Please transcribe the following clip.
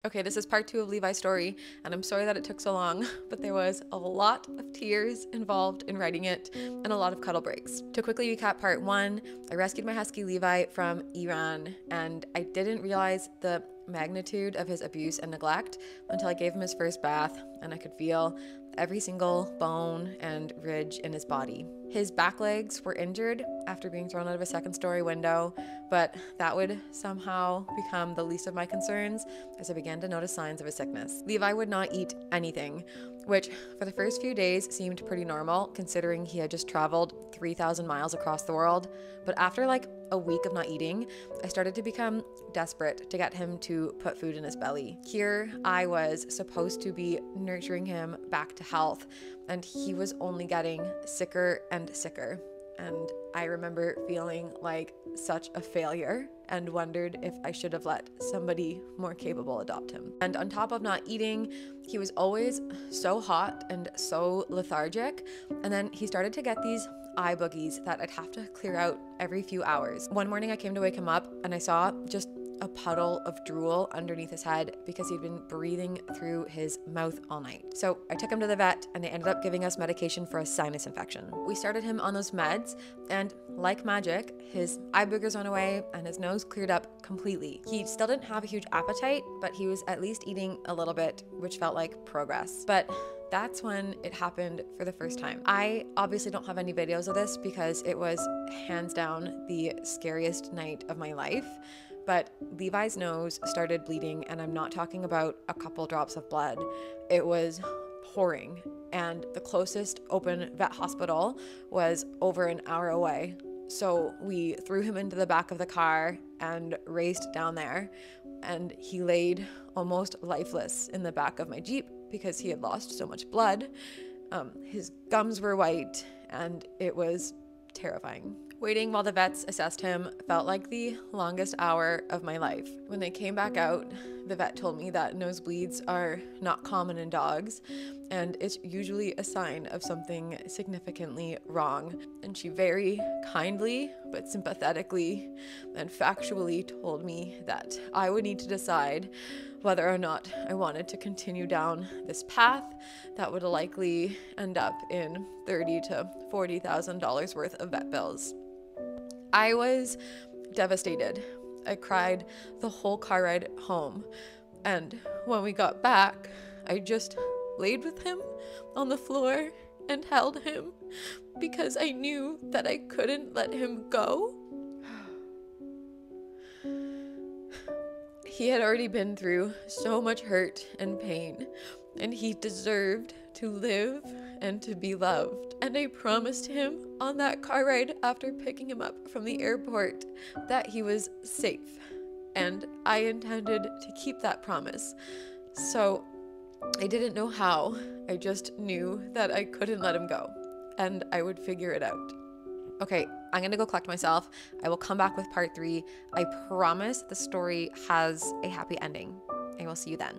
Okay, this is part 2 of Levi's story, and I'm sorry that it took so long, but there was a lot of tears involved in writing it and a lot of cuddle breaks. To quickly recap part 1, I rescued my husky Levi from Iran, and I didn't realize the magnitude of his abuse and neglect until I gave him his first bath, and I could feel every single bone and ridge in his body. His back legs were injured after being thrown out of a second-story window, but that would somehow become the least of my concerns as I began to notice signs of a sickness. Levi would not eat anything, which for the first few days seemed pretty normal considering he had just traveled 3,000 miles across the world. But after like a week of not eating, I started to become desperate to get him to put food in his belly. Here I was supposed to be nurturing him back to health, and he was only getting sicker and sicker. And I remember feeling like such a failure and wondered if I should have let somebody more capable adopt him. And on top of not eating, he was always so hot and so lethargic. And then he started to get these eye boogies that I'd have to clear out every few hours. One morning I came to wake him up and I saw just a puddle of drool underneath his head because he'd been breathing through his mouth all night. So I took him to the vet and they ended up giving us medication for a sinus infection. We started him on those meds and like magic, his eye boogers went away and his nose cleared up completely. He still didn't have a huge appetite, but he was at least eating a little bit, which felt like progress. But that's when it happened for the first time. I obviously don't have any videos of this because it was hands down the scariest night of my life. But Levi's nose started bleeding, and I'm not talking about a couple drops of blood. It was pouring, and the closest open vet hospital was over an hour away. So we threw him into the back of the car and raced down there, and he laid almost lifeless in the back of my Jeep because he had lost so much blood. His gums were white, and it was terrifying. Waiting while the vets assessed him felt like the longest hour of my life. When they came back out, the vet told me that nosebleeds are not common in dogs, and it's usually a sign of something significantly wrong. And she very kindly, but sympathetically and factually told me that I would need to decide whether or not I wanted to continue down this path that would likely end up in $30,000 to $40,000 worth of vet bills. I was devastated. I cried the whole car ride home. And when we got back, I just laid with him on the floor and held him because I knew that I couldn't let him go. He had already been through so much hurt and pain, and he deserved to live and to be loved. And I promised him on that car ride after picking him up from the airport that he was safe, and I intended to keep that promise. So I didn't know how. I just knew that I couldn't let him go, and I would figure it out. Okay, I'm gonna go collect myself. I will come back with part 3. I promise the story has a happy ending. I will see you then.